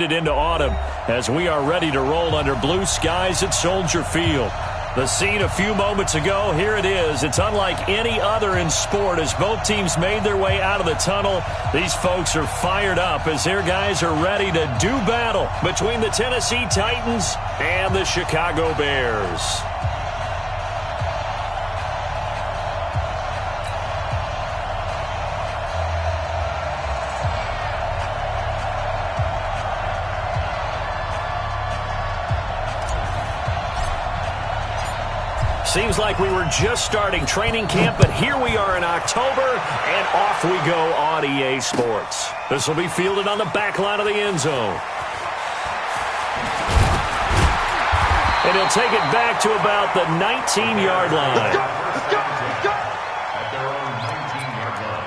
Into autumn as we are ready to roll under blue skies at Soldier Field. The scene a few moments ago, here it is. It's unlike any other in sport as both teams made their way out of the tunnel. These folks are fired up as their guys are ready to do battle between the Tennessee Titans and the Chicago Bears. Seems like we were just starting training camp, but here we are in October, and off we go on EA Sports. This will be fielded on the back line of the end zone. And he'll take it back to about the 19-yard line. Let's go! At their own 19-yard line.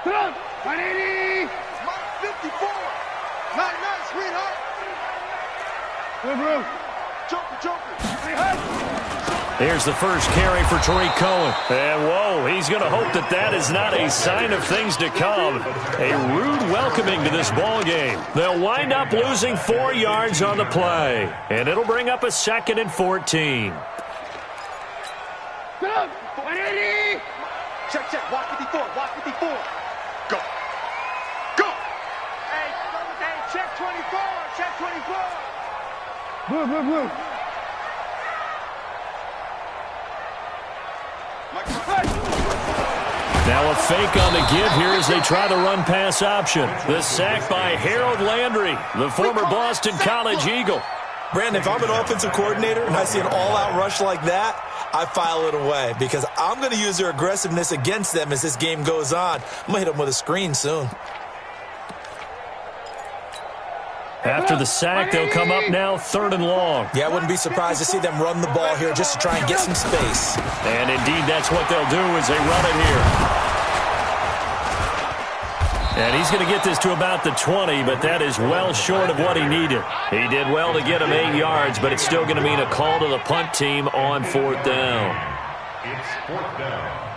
Come on, 180. 54. Night, sweetheart. Good move. Joker. Here's the first carry for Tariq Cohen. And, whoa, he's going to hope that is not a sign of things to come. A rude welcoming to this ball game. They'll wind up losing 4 yards on the play. And it'll bring up a 2nd and 14. Come on, 180. Check. Watch 54. Go. Hey, check 24. Move. Now a fake on the give here as they try the run-pass option. The sack by Harold Landry, the former Boston College Eagle. Brandon, if I'm an offensive coordinator and I see an all-out rush like that, I file it away because I'm going to use their aggressiveness against them as this game goes on. I'm going to hit them with a screen soon. After the sack, they'll come up now 3rd and long. Yeah, I wouldn't be surprised to see them run the ball here just to try and get some space. And indeed, that's what they'll do as they run it here. And he's going to get this to about the 20, but that is well short of what he needed. He did well to get him 8 yards, but it's still going to mean a call to the punt team on 4th down. It's 4th down.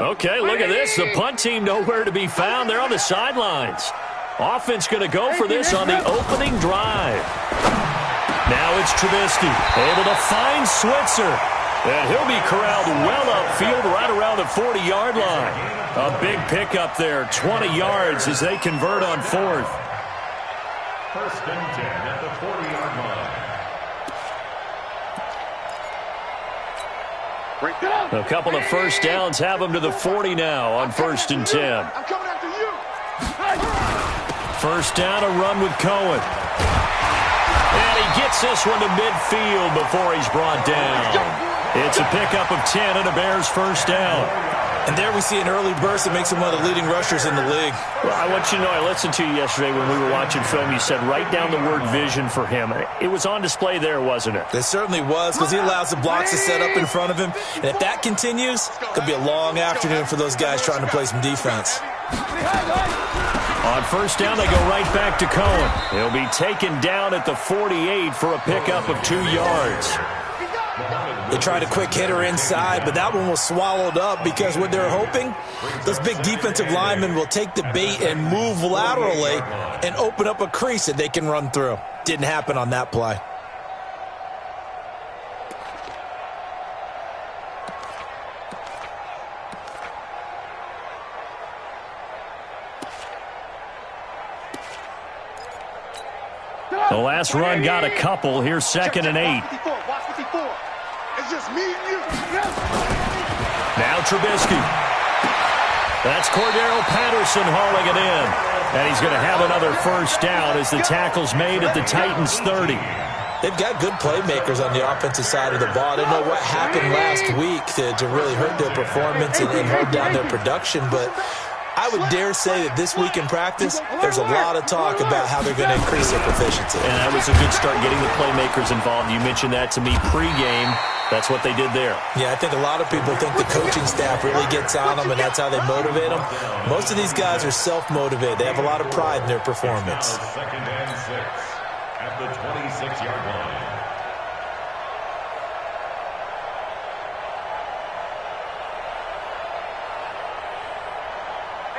Okay, look at this. The punt team nowhere to be found. They're on the sidelines. Offense going to go for this on the opening drive. Now it's Trubisky, able to find Switzer. And he'll be corralled well upfield right around the 40-yard line. A big pickup there, 20 yards as they convert on 4th. 1st and 10 at the 40-yard line. A couple of first downs have them to the 40 now on 1st and 10. I'm coming after you. First down, a run with Cohen. And he gets this one to midfield before he's brought down. It's a pickup of 10 and a Bears first down. And there we see an early burst that makes him one of the leading rushers in the league. Well, I want you to know, I listened to you yesterday when we were watching film. You said write down the word vision for him. It was on display there, wasn't it? It certainly was because he allows the blocks to set up in front of him. And if that continues, it could be a long afternoon for those guys trying to play some defense. On first down, they go right back to Cohen. He'll be taken down at the 48 for a pickup of 2 yards. They tried a quick hitter inside, but that one was swallowed up because what they're hoping, those big defensive linemen will take the bait and move laterally and open up a crease that they can run through. Didn't happen on that play. The last run got a couple. Here's 2nd and 8. Watch 54. It's just me and you. Now Trubisky. That's Cordero Patterson hauling it in. And he's going to have another first down as the tackle's made at the Titans' 30. They've got good playmakers on the offensive side of the ball. I don't know what happened last week to really hurt their performance and hold down their production, but I would dare say that this week in practice, there's a lot of talk about how they're going to increase their proficiency. And that was a good start, getting the playmakers involved. You mentioned that to me pregame. That's what they did there. Yeah, I think a lot of people think the coaching staff really gets on them, and that's how they motivate them. Most of these guys are self-motivated. They have a lot of pride in their performance. Second and 6 at the 26-yard line.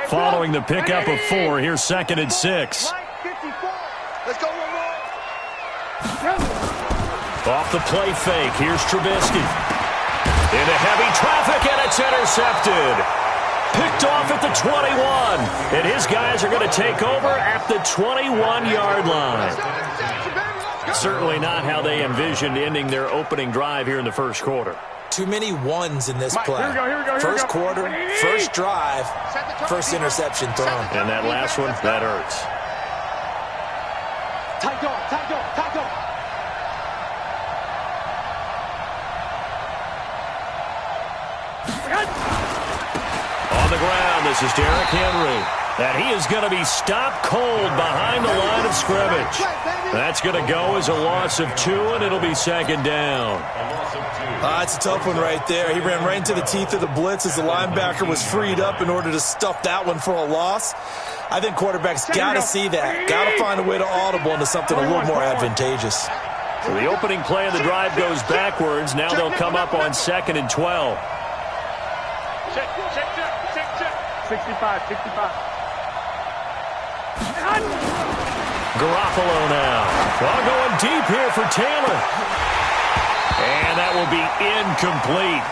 Following the pickup of 4, here's 2nd and 6. Let's go one more. Off the play fake, here's Trubisky. Into heavy traffic, and it's intercepted. Picked off at the 21. And his guys are going to take over at the 21-yard line. Certainly not how they envisioned ending their opening drive here in the first quarter. Too many ones in this play. Here we go. First quarter, first drive, first interception thrown. And that last one, that hurts. Tight dog. On the ground, this is Derrick Henry. And he is going to be stopped cold behind the line of scrimmage. That's going to go as a loss of 2, and it'll be 2nd down. It's a tough one right there. He ran right into the teeth of the blitz as the linebacker was freed up in order to stuff that one for a loss. I think quarterbacks got to see that. Got to find a way to audible into something a little more advantageous. So the opening play of the drive goes backwards. Now they'll come up on 2nd and 12. Check. 65. Garoppolo now. Well, going deep here for Taylor. And that will be incomplete.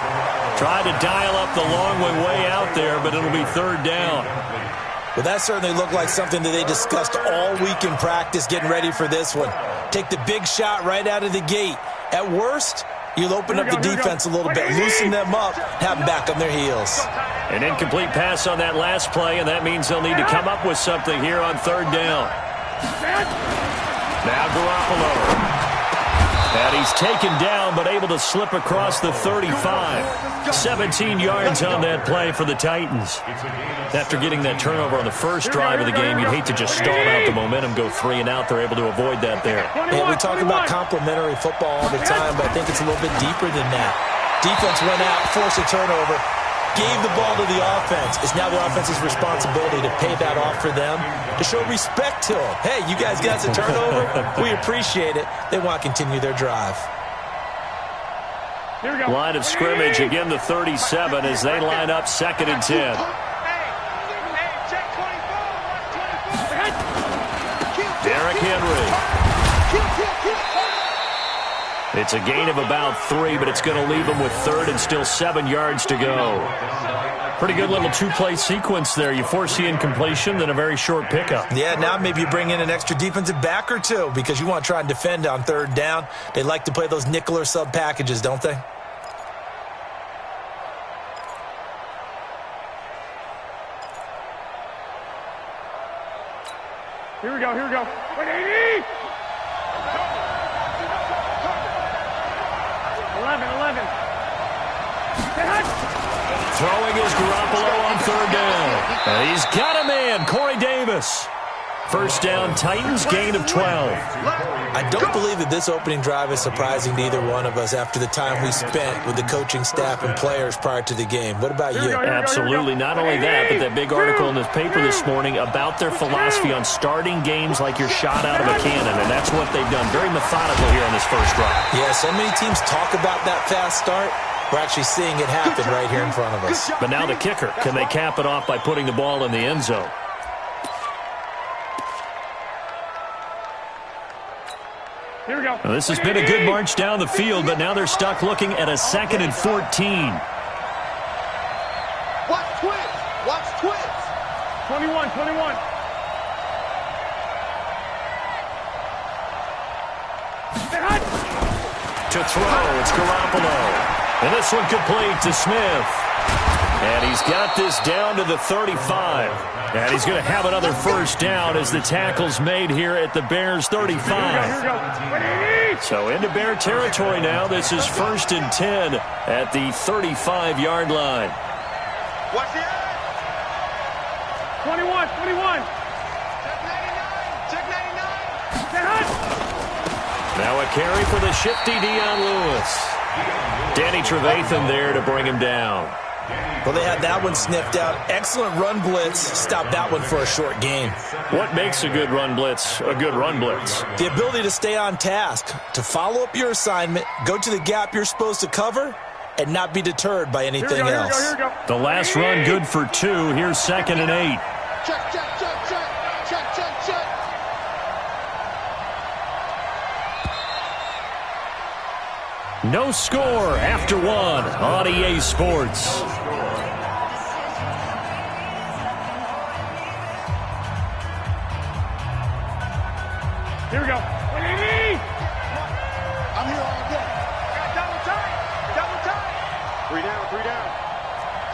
Tried to dial up the long way out there, but it'll be 3rd down. Well, that certainly looked like something that they discussed all week in practice, getting ready for this one. Take the big shot right out of the gate. At worst, you'll open up the defense a little bit, loosen them up, have them back on their heels. An incomplete pass on that last play, and that means they'll need to come up with something here on 3rd down. Now Garoppolo. And he's taken down, but able to slip across the 35. 17 yards on that play for the Titans. After getting that turnover on the first drive of the game, you'd hate to just stall out the momentum, go 3 and out. They're able to avoid that there. And we talk about complementary football all the time, but I think it's a little bit deeper than that. Defense went out, forced a turnover, gave the ball to the offense. It's now the offense's responsibility to pay that off for them, to show respect to them. Hey, you guys got the turnover. We appreciate it. They want to continue their drive. Here we go. Line of scrimmage, again the 37 as they line up 2nd and 10. Check 24. Derrick Henry. It's a gain of about 3, but it's going to leave them with 3rd and still 7 yards to go. Pretty good little 2-play sequence there. You force the incompletion, then a very short pickup. Yeah, now maybe you bring in an extra defensive back or 2 because you want to try and defend on 3rd down. They like to play those nickel or sub packages, don't they? Here we go. 180. 11. Throwing is Garoppolo on 3rd down. And he's got a man, Corey Davis. First down, Titans, gain of 12. I don't believe that this opening drive is surprising to either one of us after the time we spent with the coaching staff and players prior to the game. What about you? Absolutely. Not only that, but that big article in this paper this morning about their philosophy on starting games like you're shot out of a cannon, and that's what they've done. Very methodical here on this first drive. Yeah, so many teams talk about that fast start. We're actually seeing it happen right here in front of us. But now the kicker. Can they cap it off by putting the ball in the end zone? Here we go. Well, this has been a good march down the field, but now they're stuck looking at a 2nd and 14. Watch twins. 21. To throw, it's Garoppolo. And this one complete to Smith. And he's got this down to the 35. And he's going to have another first down as the tackle's made here at the Bears' 35. Here we go. So into Bear territory now. This is 1st and 10 at the 35-yard line. Watch the edge. 21. Check 99. Check 99. Get hot. Now a carry for the shifty Dion Lewis. Danny Trevathan there to bring him down. Well, they had that one sniffed out. Excellent run blitz. Stopped that one for a short gain. What makes a good run blitz a good run blitz? The ability to stay on task, to follow up your assignment, go to the gap you're supposed to cover, and not be deterred by anything else. Here we go. The last run good for 2. Here's 2nd and 8. Check. No score after 1 on EA Sports. Here we go. 180. I'm here all day. Got double tight. 3 down.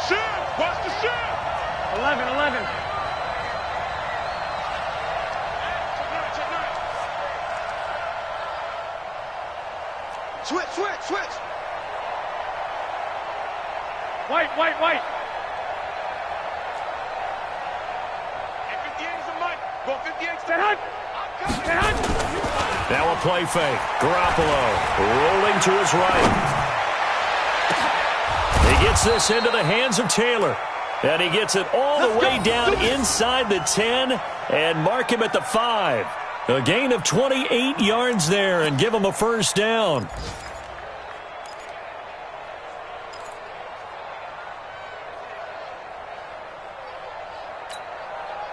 Shift. Watch the shift. 11. Switch. White. 58 is a Mike. Go 58. Get hot. Now a play fake. Garoppolo rolling to his right. He gets this into the hands of Taylor. And he gets it all the way down inside the 10 and mark him at the 5. A gain of 28 yards there and give him a first down.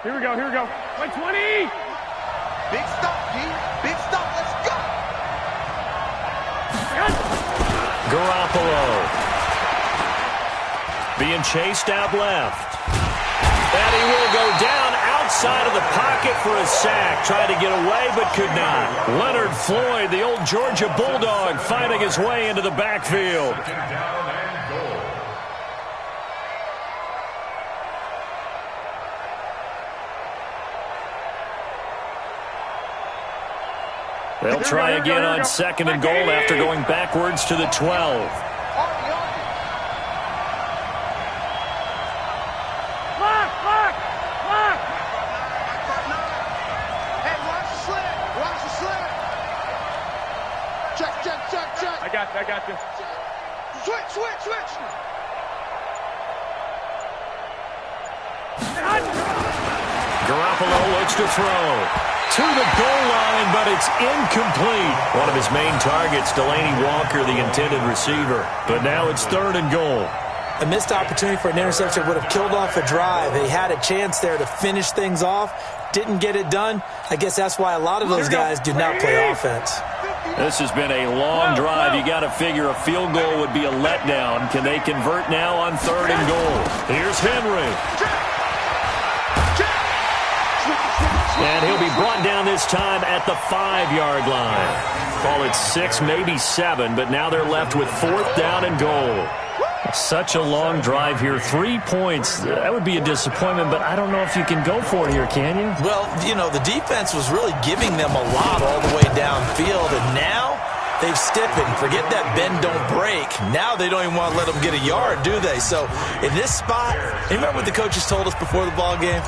Here we go. 120. Big stop, D. Big stop. Let's go. Garoppolo being chased out left. And he will go down outside of the pocket for a sack. Tried to get away but could not. Leonard Floyd, the old Georgia Bulldog, fighting his way into the backfield. They'll try again on 2nd and goal after going backwards to the 12. Lock. Hey, watch the slant. Check. I got you. Switch. Garoppolo looks to throw. To the goal line, but it's incomplete. One of his main targets, Delaney Walker, the intended receiver. But now it's 3rd and goal. A missed opportunity for an interception would have killed off a drive. They had a chance there to finish things off. Didn't get it done. I guess that's why a lot of those guys do not play offense. This has been a long drive. You got to figure a field goal would be a letdown. Can they convert now on 3rd and goal? Here's Henry. And he'll be brought down this time at the 5-yard line. Call it 6, maybe 7, but now they're left with 4th down and goal. Such a long drive here. 3 points. That would be a disappointment, but I don't know if you can go for it here, can you? Well, the defense was really giving them a lot all the way downfield, and now they've stiffened. Forget that bend, don't break. Now they don't even want to let them get a yard, do they? So in this spot, you remember what the coaches told us before the ball game?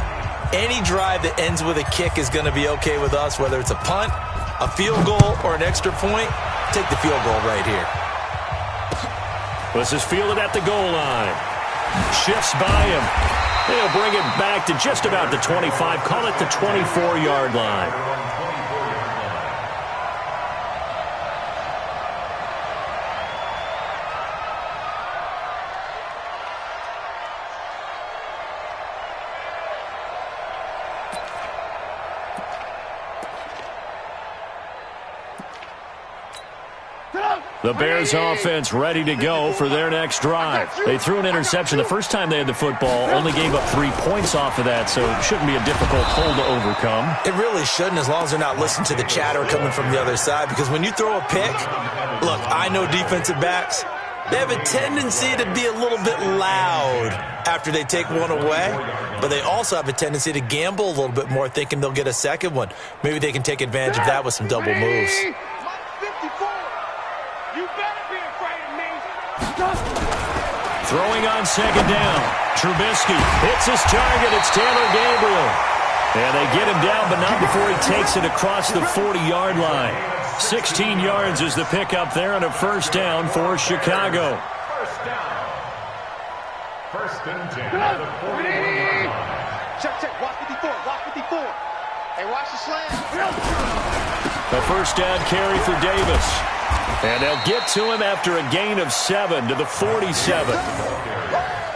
Any drive that ends with a kick is going to be okay with us, whether it's a punt, a field goal, or an extra point. Take the field goal right here. This is fielded at the goal line. Shifts by him. They'll bring it back to just about the 25. Call it the 24-yard line. The Bears offense ready to go for their next drive. They threw an interception the first time they had the football, only gave up 3 points off of that, so it shouldn't be a difficult hole to overcome. It really shouldn't, as long as they're not listening to the chatter coming from the other side, because when you throw a pick, look, I know defensive backs, They have a tendency to be a little bit loud after they take one away, but they also have a tendency to gamble a little bit more, thinking they'll get a second one. Maybe they can take advantage of that with some double moves. Throwing on second down. Trubisky hits his target. It's Taylor Gabriel. And they get him down, but not before he takes it across the 40-yard line. 16 yards is the pickup there, and a first down for Chicago. First and 10 at the 41-yard line. Check. Watch 54. Watch 54. Hey, watch the slant. A first down carry for Davis. And they'll get to him after a gain of 7 to the 47.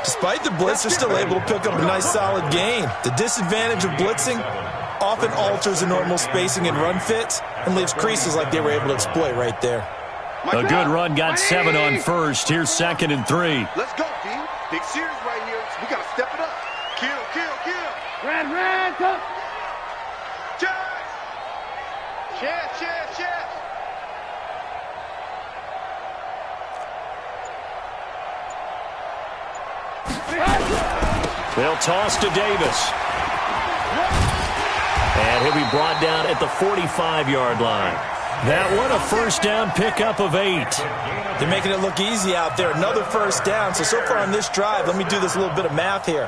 Despite the blitz, they're still able to pick up a nice solid gain. The disadvantage of blitzing often alters the normal spacing and run fits and leaves creases like they were able to exploit right there. A good run got 7 on first. Here's 2nd and 3. Let's go, D. Big series right here. We got to step it up. Kill. Red, go. Chest. They'll toss to Davis. And he'll be brought down at the 45-yard line. That one, a first down pickup of 8. They're making it look easy out there. Another first down. So far on this drive, let me do this little bit of math here.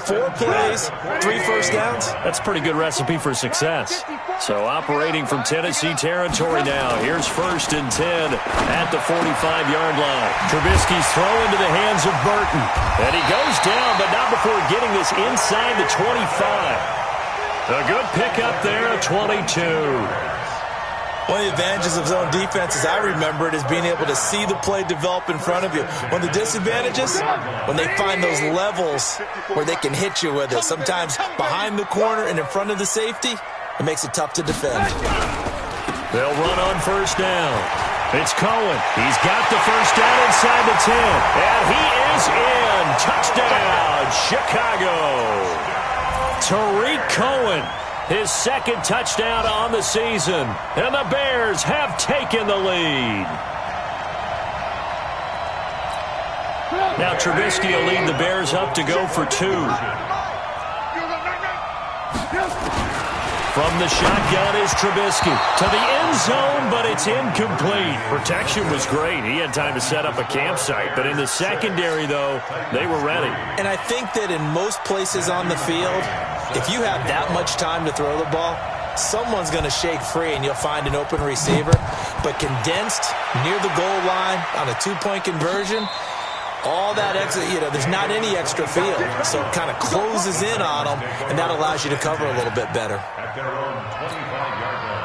4 plays, 3 first downs. That's a pretty good recipe for success. So operating from Tennessee territory now. Here's 1st and 10 at the 45-yard line. Trubisky's throw into the hands of Burton. And he goes down, but not before getting this inside the 25. A good pickup there, a 22. One of the advantages of zone defense, as I remember it, is being able to see the play develop in front of you. One of the disadvantages, when they find those levels where they can hit you with it, sometimes behind the corner and in front of the safety, it makes it tough to defend. They'll run on first down. It's Cohen. He's got the first down inside the 10. And he is in. Touchdown, Chicago. Tariq Cohen. His 2nd touchdown on the season. And the Bears have taken the lead. Now Trubisky will lead the Bears up to go for 2. From the shotgun is Trubisky to the end zone, but it's incomplete. Protection was great. He had time to set up a campsite. But in the secondary, though, they were ready. And I think that in most places on the field, if you have that much time to throw the ball, someone's going to shake free and you'll find an open receiver. But condensed near the goal line on a 2-point conversion, all that extra, there's not any extra field. So it kind of closes in on them, and that allows you to cover a little bit better.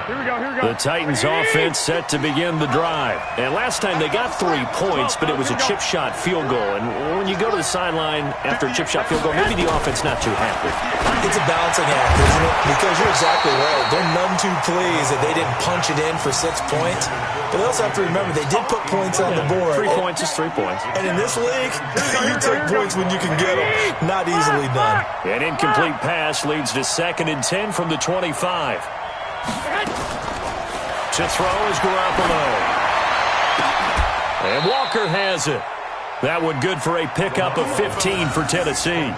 Here we go. The Titans offense set to begin the drive. And last time they got 3 points, but it was a chip shot field goal. And when you go to the sideline after a chip shot field goal, maybe the offense not too happy. It's a balancing act, isn't it? Because you're exactly right. They're none too pleased that they didn't punch it in for 6 points. But they also have to remember they did put points on the board. 3 points is 3 points. And in this league, you take points when you can get them. Not easily done. An incomplete pass leads to 2nd and 10 from the 25. To throw is Garoppolo. And Walker has it. That one good for a pickup of 15 for Tennessee.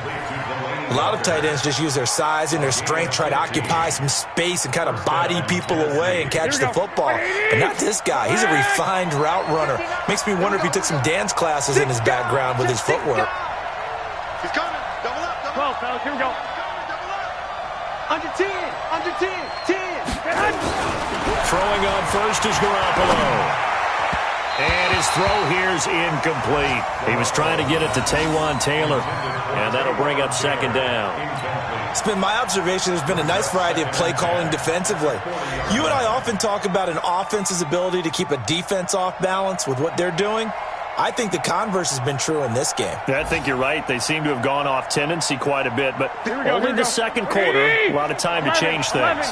A lot of tight ends just use their size and their strength, try to occupy some space and kind of body people away and catch the football. But not this guy. He's a refined route runner. Makes me wonder if he took some dance classes in his background with his footwork. He's coming. Double up. 12, fellas. Here we go. Under 10. Under 10. 10. Throwing on first is Garoppolo. And his throw here's incomplete. He was trying to get it to Taywan Taylor. And that'll bring up 2nd down. It's been my observation there's been a nice variety of play calling defensively. You and I often talk about an offense's ability to keep a defense off balance with what they're doing. I think the converse has been true in this game. Yeah, I think you're right. They seem to have gone off tendency quite a bit, but only the second quarter, a lot of time to change things.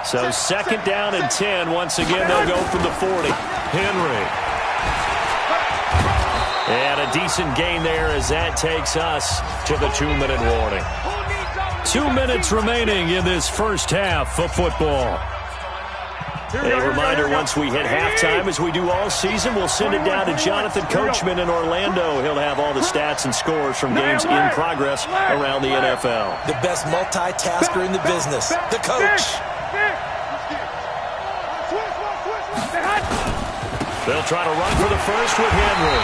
So 2nd down and 10. Once again, they'll go from the 40. Henry. And a decent gain there as that takes us to the 2-minute warning. 2 minutes remaining in this first half of football. A reminder, once we hit halftime, as we do all season, we'll send it down to Jonathan Coachman in Orlando. He'll have all the stats and scores from games in progress around the NFL. The best multitasker in the business, the coach. They'll try to run for the first with Henry.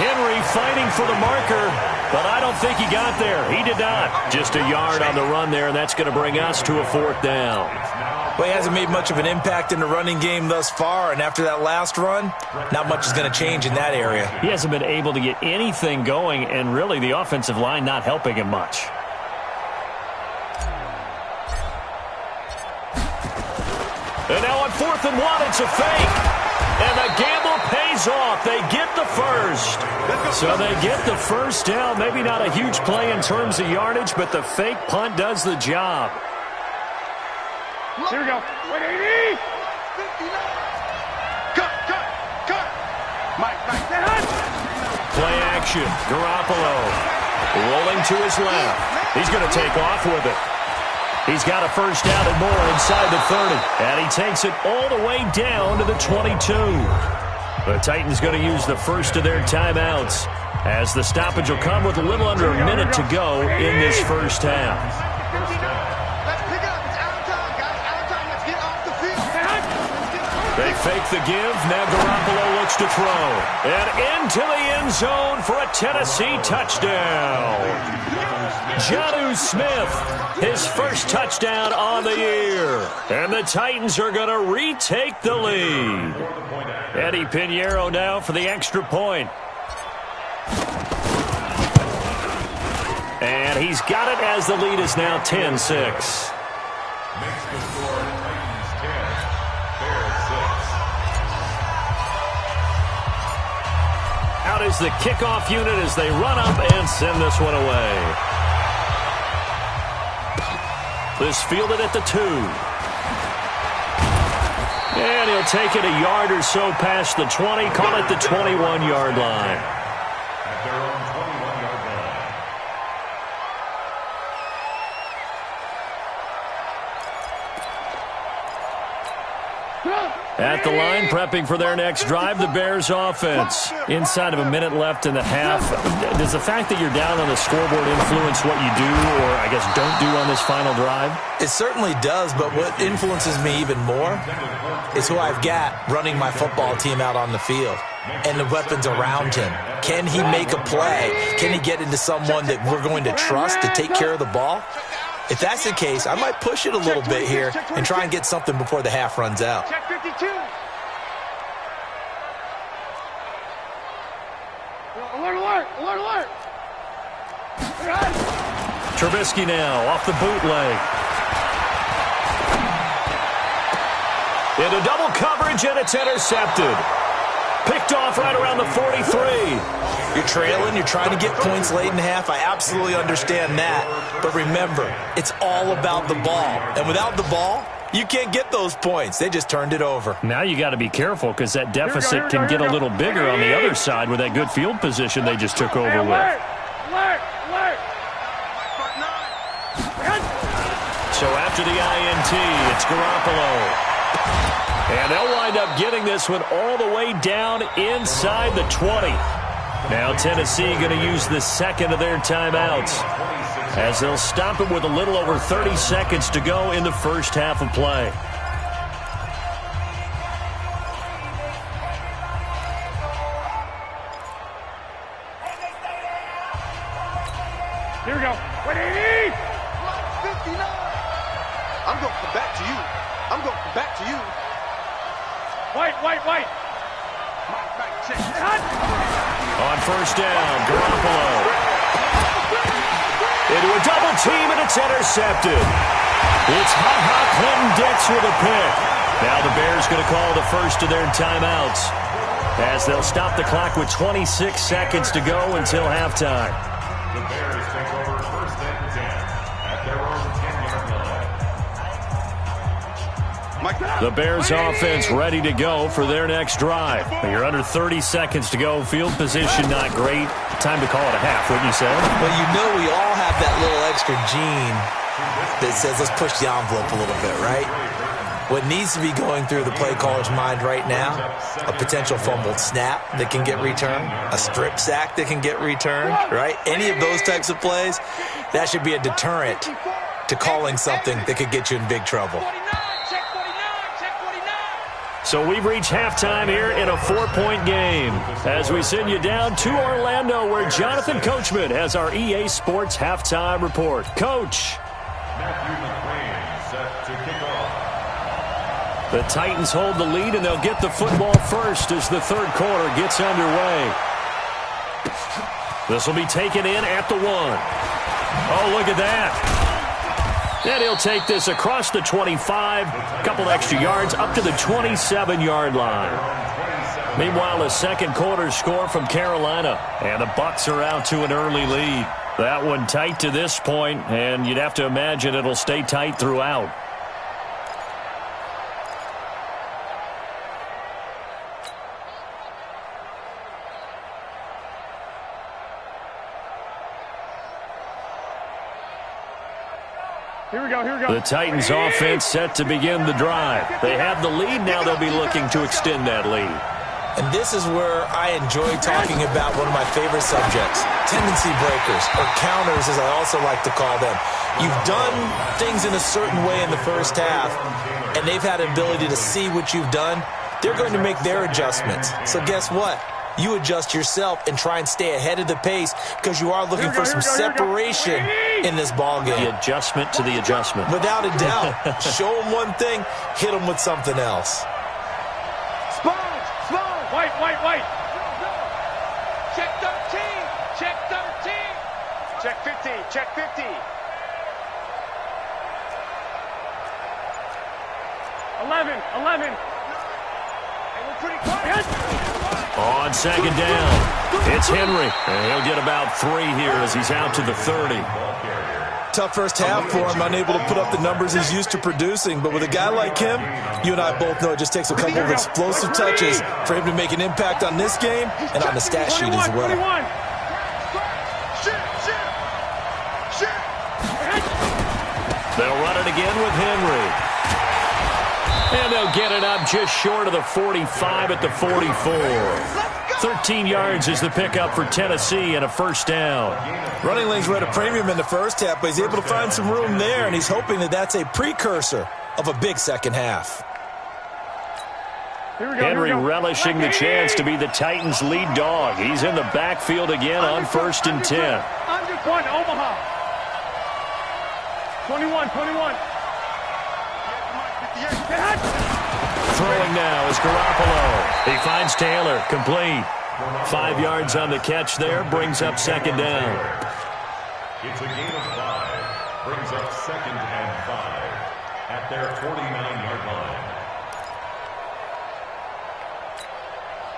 Henry fighting for the marker, but I don't think he got there. He did not. Just a yard on the run there, and that's going to bring us to a 4th down. Well, he hasn't made much of an impact in the running game thus far, and after that last run, not much is going to change in that area. He hasn't been able to get anything going, and really the offensive line not helping him much. And now on 4th and 1, it's a fake. And the gamble pays off. They get the first. So they get the first down. Maybe not a huge play in terms of yardage, but the fake punt does the job. Here we go. 180. Cut. Mike. Play action. Garoppolo rolling to his left. He's going to take off with it. He's got a first down and more inside the 30. And he takes it all the way down to the 22. The Titans going to use the first of their timeouts, as the stoppage will come with a little under a minute to go in this first half. Let's pick it up. It's out of time, guys. Out of time. Let's get off the field. They fake the give. Now Garoppolo looks to throw. And into the end zone for a Tennessee touchdown. Jonnu Smith, his first touchdown on the year. And the Titans are going to retake the lead. Eddie Pinheiro now for the extra point. And he's got it as the lead is now 10-6. Makes the score Titans 10, Bears 6. Out is the kickoff unit as they run up and send this one away. This fielded at the 2. And he'll take it a yard or so past the 20, call it the 21-yard line. At their own 21-yard line. At the line, prepping for their next drive, the Bears offense. Inside of a minute left in the half. Does the fact that you're down on the scoreboard influence what you do, or I guess don't do on this final drive? It certainly does, but what influences me even more is who I've got running my football team out on the field and the weapons around him. Can he make a play? Can he get into someone that we're going to trust to take care of the ball? If that's the case, I might push it a little bit here and try and get something before the half runs out. Check 52. Alert. Trubisky now off the bootleg. Into double coverage, and it's intercepted. Picked off right around the 43. You're trailing, you're trying to get points late in half. I absolutely understand that. But remember, it's all about the ball. And without the ball, you can't get those points. They just turned it over. Now you got to be careful, because that deficit can get a little bigger on the other side with that good field position they just took over with. Alert. So after the INT, it's Garoppolo. And they'll wind up getting this one all the way down inside the 20. Now Tennessee going to use the second of their timeouts, as they'll stop it with a little over 30 seconds to go in the first half of play. Here we go. 180. 59. I'm going to come back to you. White. Mike, check. On first down, Garoppolo. Into a double team, and it's intercepted. It's Clinton Dix with a pick. Now the Bears going to call the first of their timeouts, as they'll stop the clock with 26 seconds to go until halftime. The Bears take over first and 10 at their own 10-yard line. The Bears offense ready to go for their next drive. You're under 30 seconds to go. Field position not great. Time to call it a half, wouldn't you say? Well, you know we all have that little extra gene that says let's push the envelope a little bit, right? What needs to be going through the play caller's mind right now, a potential fumbled snap that can get returned, a strip sack that can get returned, right? Any of those types of plays, that should be a deterrent to calling something that could get you in big trouble. So we've reached halftime here in a 4-point game as we send you down to Orlando where Jonathan Coachman has our EA Sports halftime report. Coach. The Titans hold the lead, and they'll get the football first as the third quarter gets underway. This will be taken in at the 1. Oh, look at that. And he'll take this across the 25, a couple extra yards, up to the 27-yard line. Meanwhile, a second quarter score from Carolina, and the Bucs are out to an early lead. That one tight to this point, and you'd have to imagine it'll stay tight throughout. Here we go. The Titans offense set to begin the drive. They have the lead. Now they'll be looking to extend that lead. And this is where I enjoy talking about one of my favorite subjects, tendency breakers, or counters as I also like to call them. You've done things in a certain way in the first half, and they've had an ability to see what you've done. They're going to make their adjustments. So guess what? You adjust yourself and try and stay ahead of the pace because you are looking for some separation in this ballgame. The adjustment to the adjustment. Without a doubt. Show them one thing, hit them with something else. White. Check 13. Check 13. Check 50. Check 50. 11. Hey, we're pretty quiet. On second down, it's Henry. And he'll get about 3 here as he's out to the 30. Tough first half for him, unable to put up the numbers he's used to producing. But with a guy like him, you and I both know it just takes a couple of explosive touches for him to make an impact on this game and on the stat sheet as well. 21. They'll run it again with Henry. And they'll get it up just short of the 45 at the 44. 13 yards is the pickup for Tennessee and a first down. Running lanes were at a premium in the first half, but he's able to find some room there, and he's hoping that that's a precursor of a big second half. Henry relishing the chance to be the Titans' lead dog. He's in the backfield again on 1st and 10. Under 1, Omaha. 21. Throwing now is Garoppolo. He finds Taylor, complete. 5 yards on the catch there, brings up second down. It's a gain of 5, brings up 2nd and 5 at their 49-yard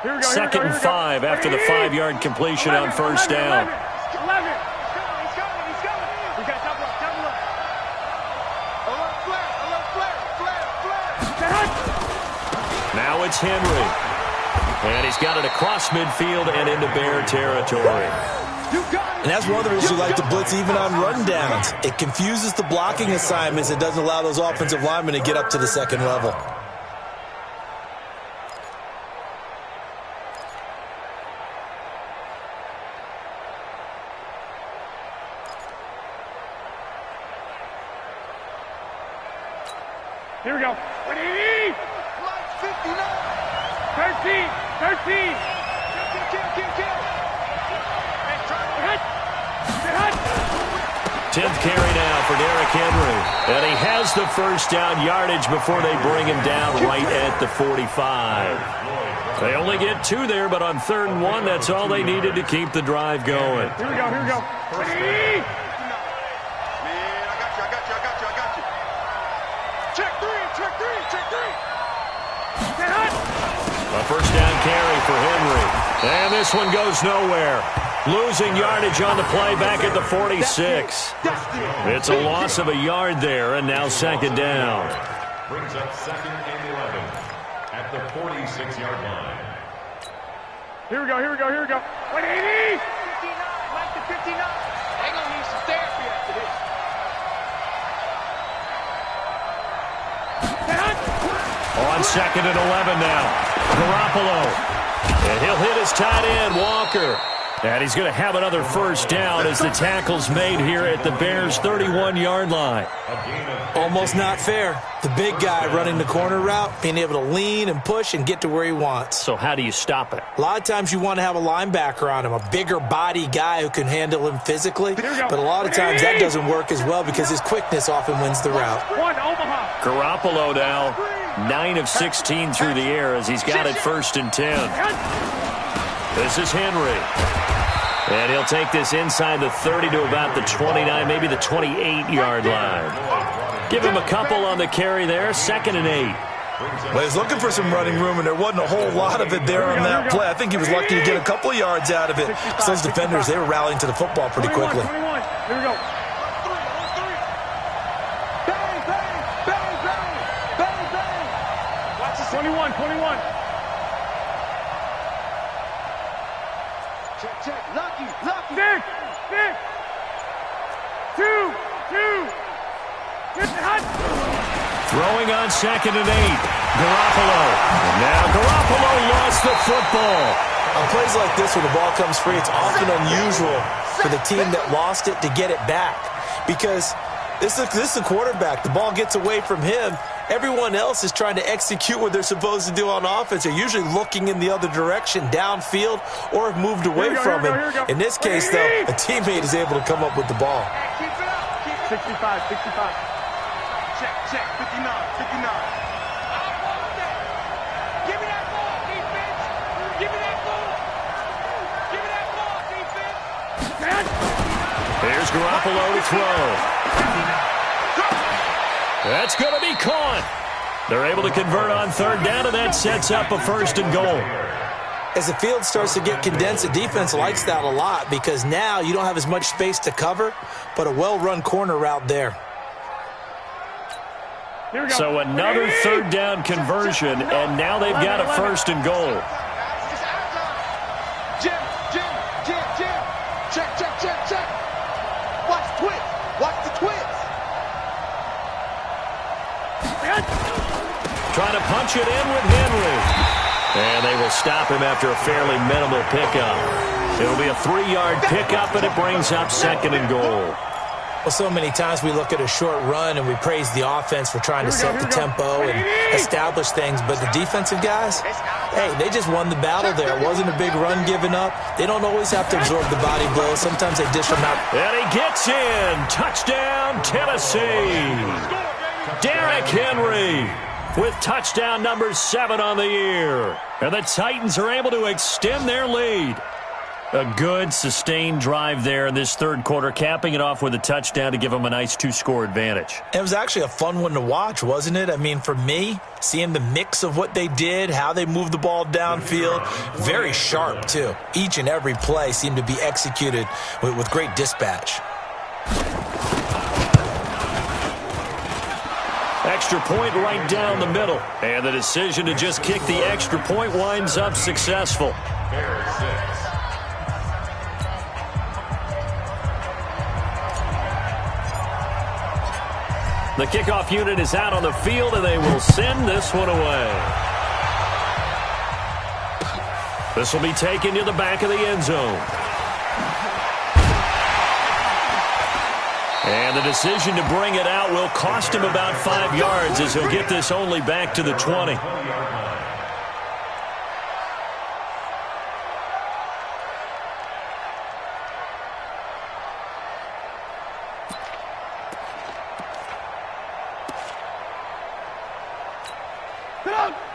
line. Second and 5 after the 5-yard completion on first down. 11. He's coming. We got double up. Now it's Henry. And he's got it across midfield and into Bear territory. And that's one of the reasons you like to blitz even on rundowns. It confuses the blocking assignments. It doesn't allow those offensive linemen to get up to the second level. Here we go. 13. 10th carry now for Derrick Henry. And he has the first down yardage before they bring him down right at the 45. They only get 2 there, but on 3rd and 1, that's all they needed to keep the drive going. Here we go. 20. A first down carry for Henry. And this one goes nowhere. Losing yardage on the play back at the 46. It's a loss of a yard there, and now second down. Brings up 2nd and 11 at the 46-yard line. Here we go. 180. 59, like the 59. They're going to need some therapy after this. on 2nd and 11 now. Garoppolo. And he'll hit his tight end, Walker. And he's going to have another first down as the tackle's made here at the Bears' 31-yard line. Almost not fair. The big guy running the corner route, being able to lean and push and get to where he wants. So how do you stop it? A lot of times you want to have a linebacker on him, a bigger body guy who can handle him physically. But a lot of times that doesn't work as well because his quickness often wins the route. Garoppolo now 9 of 16 through the air as he's got it 1st and 10. This is Henry. And he'll take this inside the 30 to about the 29, maybe the 28-yard line. Give him a couple on the carry there, 2nd and 8. Well, he's looking for some running room, and there wasn't a whole lot of it there on that play. I think he was lucky to get a couple of yards out of it. So those defenders, they were rallying to the football pretty quickly. 21. Here we go. Bang, bang, bang, bang, bang, bang. Watch this. 21. Check. Lucky. Six. 2. Throwing on 2nd and 8. Garoppolo. And now Garoppolo lost the football. On plays like this where the ball comes free, it's often unusual for the team that lost it to get it back. Because this is a quarterback. The ball gets away from him. Everyone else is trying to execute what they're supposed to do on offense. They're usually looking in the other direction, downfield, or have moved away from him. In this case, though, a teammate is able to come up with the ball. 65. Check. 59. Give me that ball, defense. Give me that ball, defense. Here's Garoppolo to throw. That's going to be caught. They're able to convert on 3rd down, and that sets up a 1st and goal. As the field starts to get condensed, the defense likes that a lot because now you don't have as much space to cover, but a well-run corner route there. So another 3rd down conversion, and now they've got a 1st and goal. Jim. Check. Watch the twist. Trying to punch it in with Henry. And they will stop him after a fairly minimal pickup. It'll be a 3-yard pickup, and it brings up 2nd and goal. Well, so many times we look at a short run and we praise the offense for trying to set the tempo and establish things. But the defensive guys, hey, they just won the battle there. It wasn't a big run given up. They don't always have to absorb the body blows. Sometimes they dish them out. And he gets in. Touchdown, Tennessee. Derrick Henry with touchdown number 7 on the year. And the Titans are able to extend their lead. A good, sustained drive there in this 3rd quarter, capping it off with a touchdown to give them a nice 2-score advantage. It was actually a fun one to watch, wasn't it? I mean, for me, seeing the mix of what they did, how they moved the ball downfield, very sharp, too. Each and every play seemed to be executed with great dispatch. Extra point right down the middle. And the decision to just kick the extra point winds up successful. Bears 6. The kickoff unit is out on the field, and they will send this one away. This will be taken to the back of the end zone. And the decision to bring it out will cost him about 5 yards as he'll get this only back to the 20.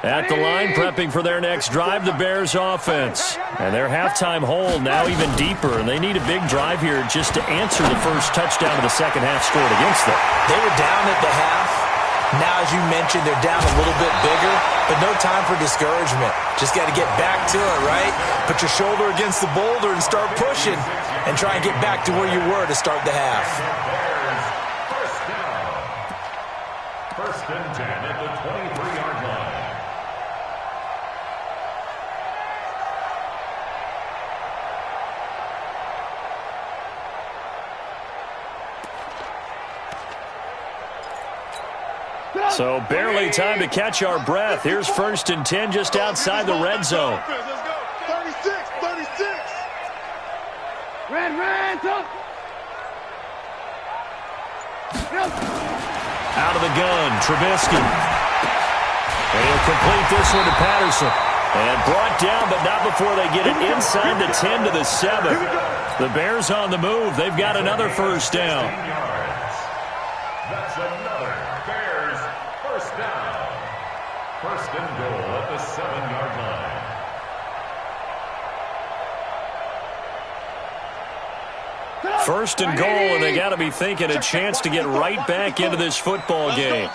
At the line, prepping for their next drive, the Bears offense. And their halftime hole now even deeper, and they need a big drive here just to answer the first touchdown of the second half scored against them. They were down at the half. Now, as you mentioned, they're down a little bit bigger, but no time for discouragement. Just got to get back to it, right? Put your shoulder against the boulder and start pushing and try and get back to where you were to start the half. First and 10 at the 23-yard line. So barely time to catch our breath. Here's 1st and 10 just outside the red zone. Let's go. 36. Red, up. Out of the gun, Trubisky. And he'll complete this one to Patterson. And brought down, but not before they get it inside the 10 to the 7. The Bears on the move. They've got another first down. That's another Bears first down. 1st and goal at the 7-yard line. First and goal, and they got to be thinking a chance to get right back into this football game.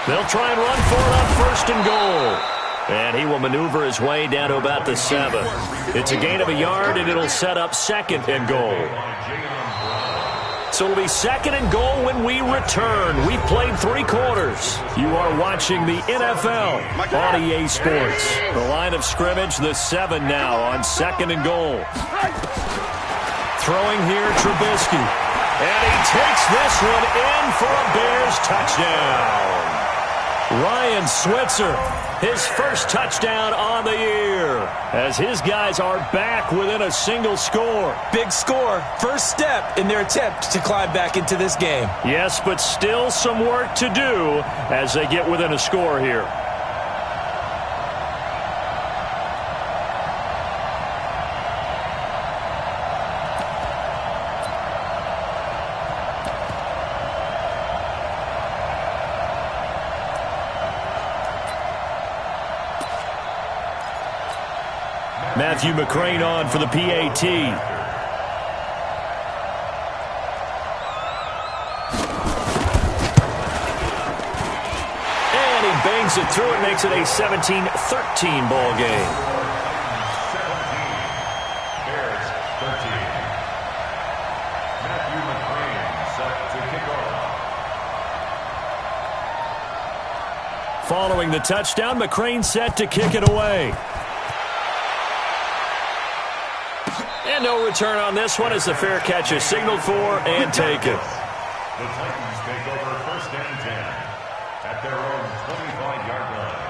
They'll try and run for it on 1st and goal. And he will maneuver his way down to about the 7. It's a gain of a yard, and it'll set up 2nd and goal. So it'll be 2nd and goal when we return. We played 3 quarters. You are watching the NFL on EA Sports. The line of scrimmage, the 7 now on 2nd and goal. Throwing here, Trubisky. And he takes this one in for a Bears touchdown. Ryan Switzer, his first touchdown on the year, as his guys are back within a single score. Big score. First step in their attempt to climb back into this game. Yes, but still some work to do as they get within a score here. Matthew McCrane on for the PAT. And he bangs it through and makes it a 17-13 ball game. 17. Bears 13. Matthew McCrane set to kick off. Following the touchdown, McCrane set to kick it away. And no return on this one as the fair catch is signaled for and taken. The Titans take over 1st and 10 at their own 25-yard line.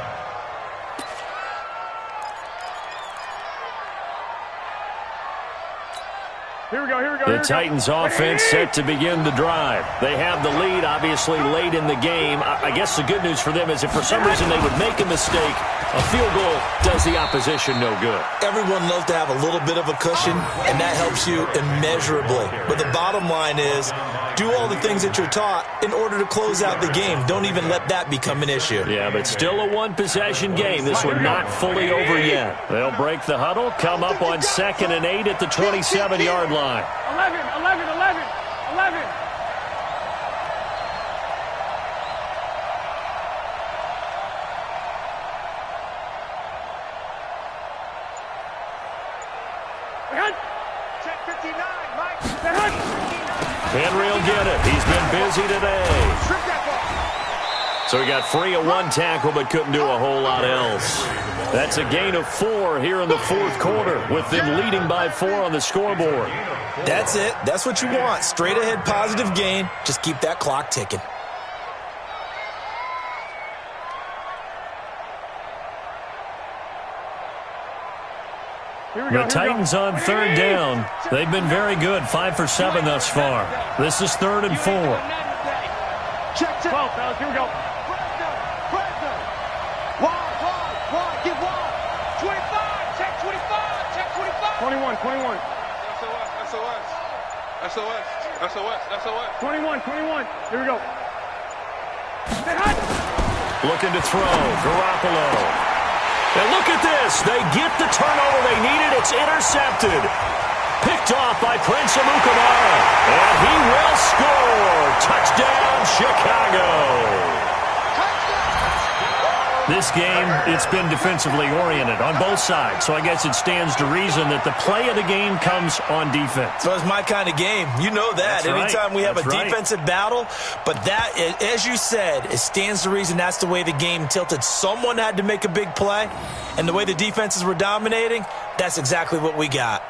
Here we go. The Titans offense set to begin the drive. They have the lead, obviously, late in the game. I guess the good news for them is if for some reason they would make a mistake, a field goal does the opposition no good. Everyone loves to have a little bit of a cushion, and that helps you immeasurably. But the bottom line is, do all the things that you're taught in order to close out the game. Don't even let that become an issue. Yeah, but still a one-possession game. This one not fully over yet. They'll break the huddle, come up on 2nd and 8 at the 27-yard line. 11. Check 59, Mike. Henry will get it. He's been busy today. Strip that ball. So he got free of one tackle but couldn't do a whole lot else. That's a gain of 4 here in the 4th quarter with them leading by 4 on the scoreboard. That's it. That's what you want. Straight ahead positive gain. Just keep that clock ticking. The Titans on 3rd down. They've been very good, 5 for 7 thus far. This is 3rd and 4. Check 12, fellas. Here we go. Wide, get wide. 25, check 25, check 25. 21. SOS. 21. Here we go. Looking to throw. Garoppolo. And look at this. They get the turnover they needed. It's intercepted. Picked off by Prince Amukamara. And he will score. Touchdown, Chicago. This game, it's been defensively oriented on both sides. So I guess it stands to reason that the play of the game comes on defense. So it's my kind of game. You know that. That's Anytime we have That's a right. defensive battle. But that, as you said, it stands to reason that's the way the game tilted. Someone had to make a big play. And the way the defenses were dominating, that's exactly what we got.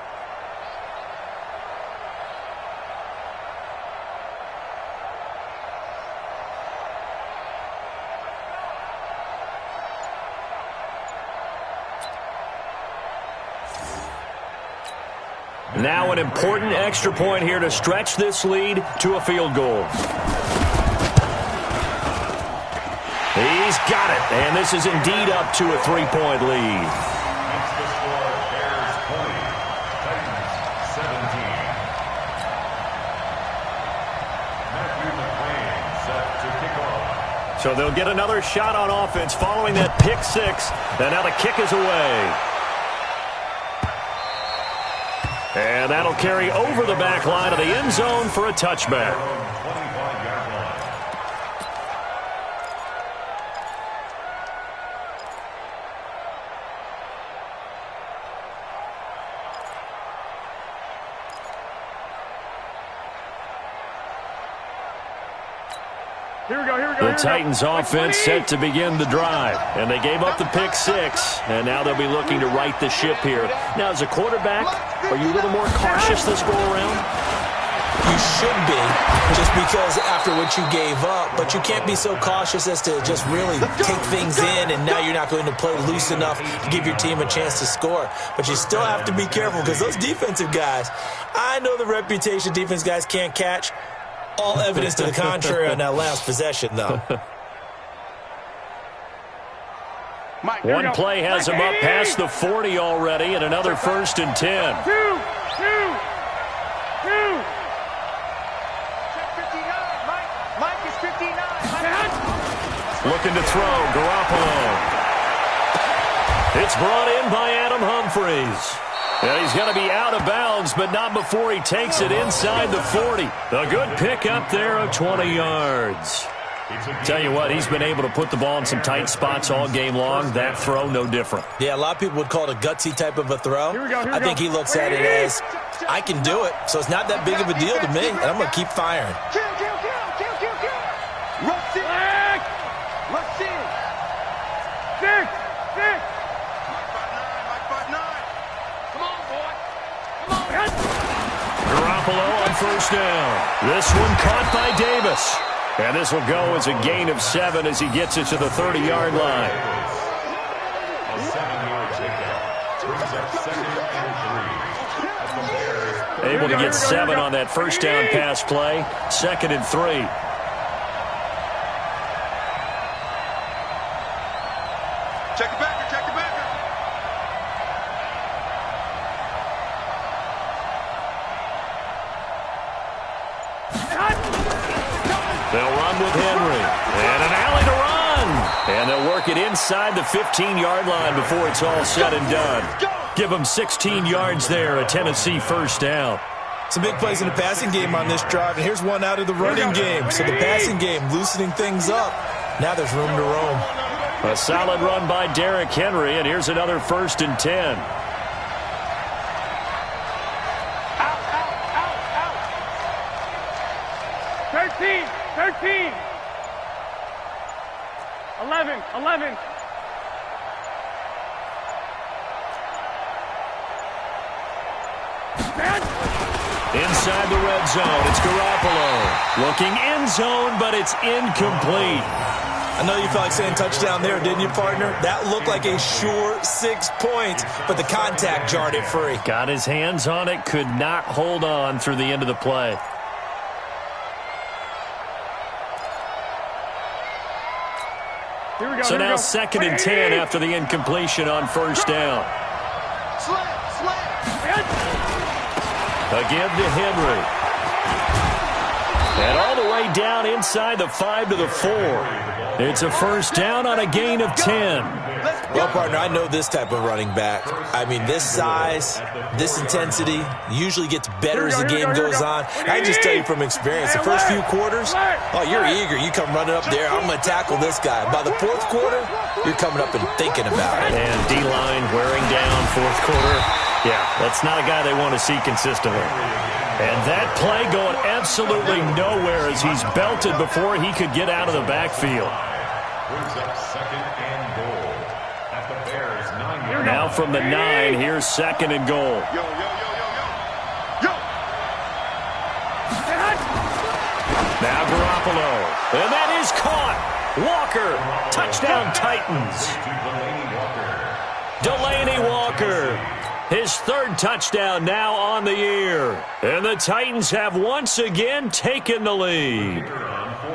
Now an important extra point here to stretch this lead to a field goal. He's got it, and this is indeed up to a 3-point lead. That's the score. Bears 20, Titans 17. Matthew McClain set to kick off. So they'll get another shot on offense following that pick six, and now the kick is away. And that'll carry over the back line of the end zone for a touchback. 25-yard line. The Titans offense set to begin the drive, and they gave up the pick six, and now they'll be looking to right the ship here. Now, as a quarterback, are you a little more cautious this go-around? You should be, just because after what you gave up, but you can't be so cautious as to just really take things in, and now you're not going to play loose enough to give your team a chance to score. But you still have to be careful, because those defensive guys, I know the reputation defense guys can't catch. All evidence to the contrary on that last possession, though. One play has him up past the 40 already, and another 1st and 10. Two. Mike is 59. Looking to throw, Garoppolo. It's brought in by Adam Humphries. And he's going to be out of bounds, but not before he takes it inside the 40. A good pickup there of 20 yards. Tell you what, he's been able to put the ball in some tight spots all game long. That throw, no different. Yeah, a lot of people would call it a gutsy type of a throw. I think he looks at it as, I can do it, so it's not that big of a deal to me, and I'm going to keep firing. Rush in. Six. Garoppolo on 1st down. This one caught by Davis. And this will go as a gain of 7 as he gets it to the 30-yard line. A 7-yard takeout. Brings up 2nd and 3. Able to get 7 on that 1st down pass play. 2nd and 3. Check it back. They'll run with Henry. And an alley to run. And they'll work it inside the 15-yard line before it's all said and done. Give them 16 yards there, a Tennessee 1st down. Some big plays in the passing game on this drive, and here's one out of the running game. So the passing game loosening things up. Now there's room to roam. A solid run by Derrick Henry, and here's another 1st and 10. Out. 13. 11. Inside the red zone, it's Garoppolo. Looking end zone, but it's incomplete. I know you felt like saying touchdown there, didn't you, partner? That looked like a sure 6 points, but the contact jarred it free. Got his hands on it, could not hold on through the end of the play. So now 2nd and 10 after the incompletion on 1st down. A give to Henry. And all the way down inside the 5 to the 4. It's a 1st down on a gain of 10. Well, partner, I know this type of running back. I mean, this size, this intensity usually gets better as the game goes on. I just tell you from experience, the first few quarters, oh, you're eager. You come running up there, I'm going to tackle this guy. By the 4th quarter, you're coming up and thinking about it. And D-line wearing down 4th quarter. Yeah, that's not a guy they want to see consistently. And that play going absolutely nowhere as he's belted before he could get out of the backfield. Brings up 2nd and goal at the Bears 9-yard line. Now from the 9, here's 2nd and goal. Yo. Now Garoppolo. And that is caught. Walker. Touchdown Titans. Delaney Walker. Delaney Walker. His third touchdown now on the year. And the Titans have once again taken the lead.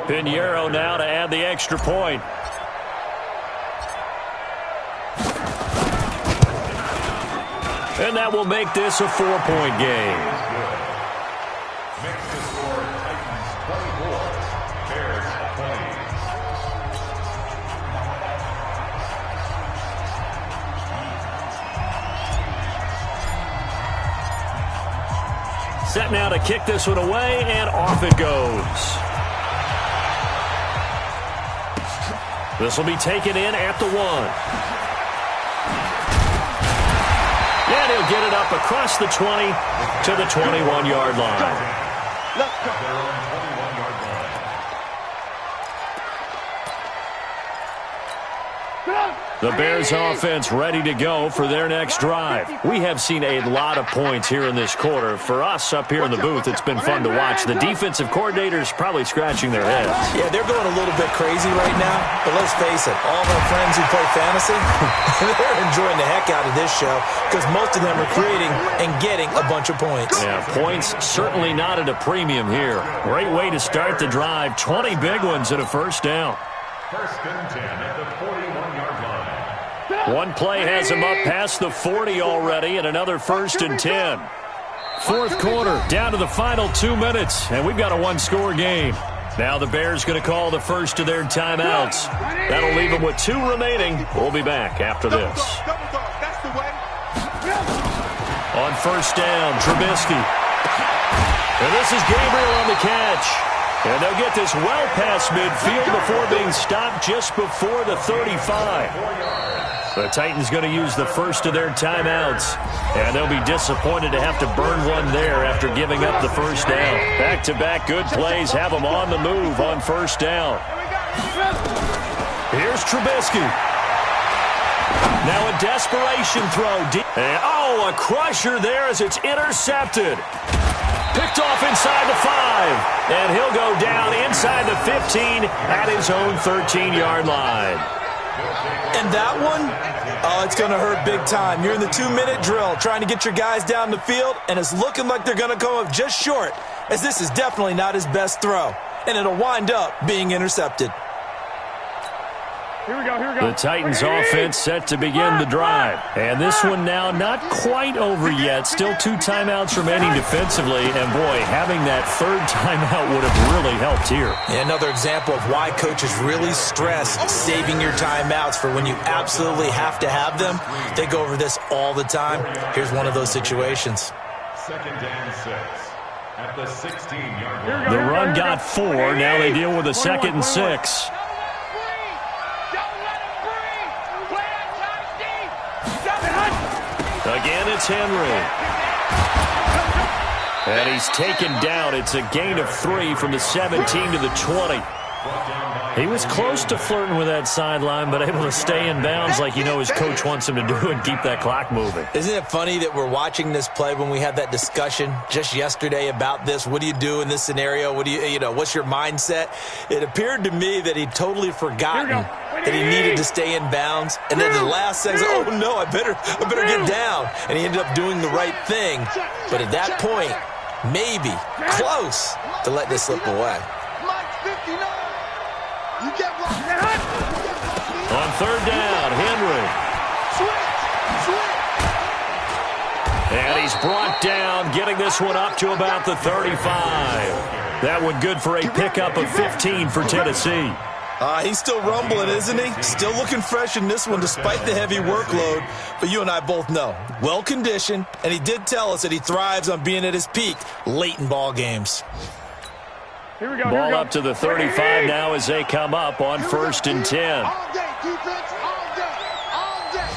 Pinheiro now to add the extra point. And that will make this a 4-point game. Makes the score Titans 24, Bears 20. Set now to kick this one away, and off it goes. This will be taken in at the 1. And he'll get it up across the 20 to the 21-yard line. Let's go. Their own 21-yard line. The Bears offense ready to go for their next drive. We have seen a lot of points here in this quarter. For us up here in the booth, it's been fun to watch. The defensive coordinators probably scratching their heads. Yeah, they're going a little bit crazy right now. But let's face it, all of our friends who play fantasy, they're enjoying the heck out of this show because most of them are creating and getting a bunch of points. Yeah, points certainly not at a premium here. Great way to start the drive. 20 big ones and a first down. First and 10 at the 41-yard line. One play has him up past the 40 already, and another first and 10. Fourth quarter, down to the final 2 minutes, and we've got a one-score game. Now the Bears going to call the first of their timeouts. That'll leave them with 2 remaining. We'll be back after this. On first down, Trubisky. And this is Gabriel on the catch. And they'll get this well past midfield before being stopped just before the 35. The Titans going to use the first of their timeouts. And they'll be disappointed to have to burn one there after giving up the first down. Back-to-back good plays have them on the move on first down. Here's Trubisky. Now a desperation throw. And, oh, a crusher there as it's intercepted. Picked off inside the 5. And he'll go down inside the 15 at his own 13-yard line. And that one, oh, it's going to hurt big time. You're in the 2-minute drill trying to get your guys down the field, and it's looking like they're going to come up just short, as this is definitely not his best throw. And it'll wind up being intercepted. Here we go. The Titans offense set to begin the drive. And this one now not quite over yet. Still 2 timeouts remaining defensively. And, boy, having that third timeout would have really helped here. Yeah, another example of why coaches really stress saving your timeouts for when you absolutely have to have them. They go over this all the time. Here's one of those situations. Second and 6 at the 16-yard line. The run got 4. Now they deal with a 2nd and 6. Again, it's Henry. And he's taken down. It's a gain of 3 from the 17 to the 20. He was close to flirting with that sideline, but able to stay in bounds like you know his coach wants him to do and keep that clock moving. Isn't it funny that we're watching this play when we had that discussion just yesterday about this? What do you do in this scenario? What do you know, what's your mindset? It appeared to me that he'd totally forgotten that he needed to stay in bounds. And then the last second, oh no, I better get down. And he ended up doing the right thing. But at that point, maybe close to let this slip away. On third down, Henry. And he's brought down, getting this one up to about the 35. That one good for a pickup of 15 for Tennessee. He's still rumbling, isn't he? Still looking fresh in this one despite the heavy workload. But you and I both know, well-conditioned, and he did tell us that he thrives on being at his peak late in ball games. Ball up to the 35 now as they come up on first and 10. All day, defense, all day, all day.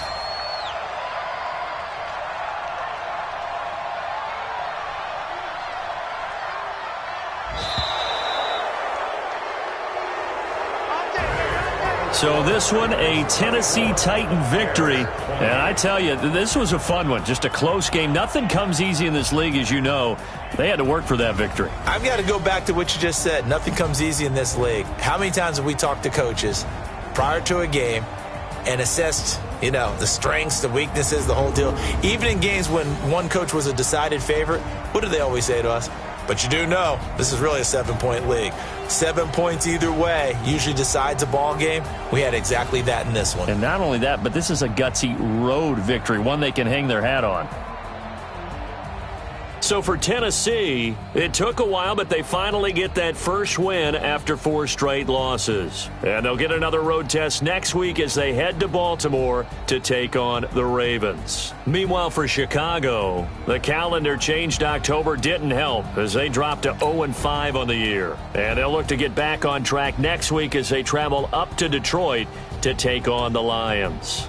So this one, a Tennessee Titan victory. And I tell you, this was a fun one. Just a close game. Nothing comes easy in this league, as you know. They had to work for that victory. I've got to go back to what you just said. Nothing comes easy in this league. How many times have we talked to coaches prior to a game and assessed You know, the strengths, the weaknesses, the whole deal. Even in games when one coach was a decided favorite, what do they always say to us? But you do know this is really a 7-point league. 7 points either way usually decides a ball game. We had exactly that in this one. And not only that, but this is a gutsy road victory, one they can hang their hat on. So for Tennessee, it took a while, but they finally get that first win after 4 straight losses. And they'll get another road test next week as they head to Baltimore to take on the Ravens. Meanwhile, for Chicago, the calendar changed October didn't help as they dropped to 0-5 on the year. And they'll look to get back on track next week as they travel up to Detroit to take on the Lions.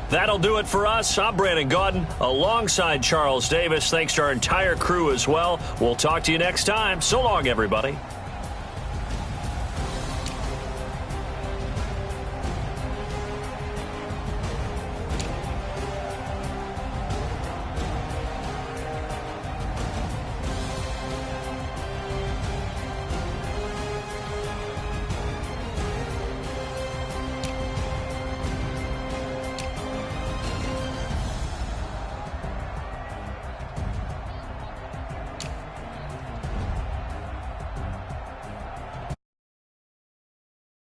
That'll do it for us. I'm Brandon Gaudin alongside Charles Davis. Thanks to our entire crew as well. We'll talk to you next time. So long, everybody.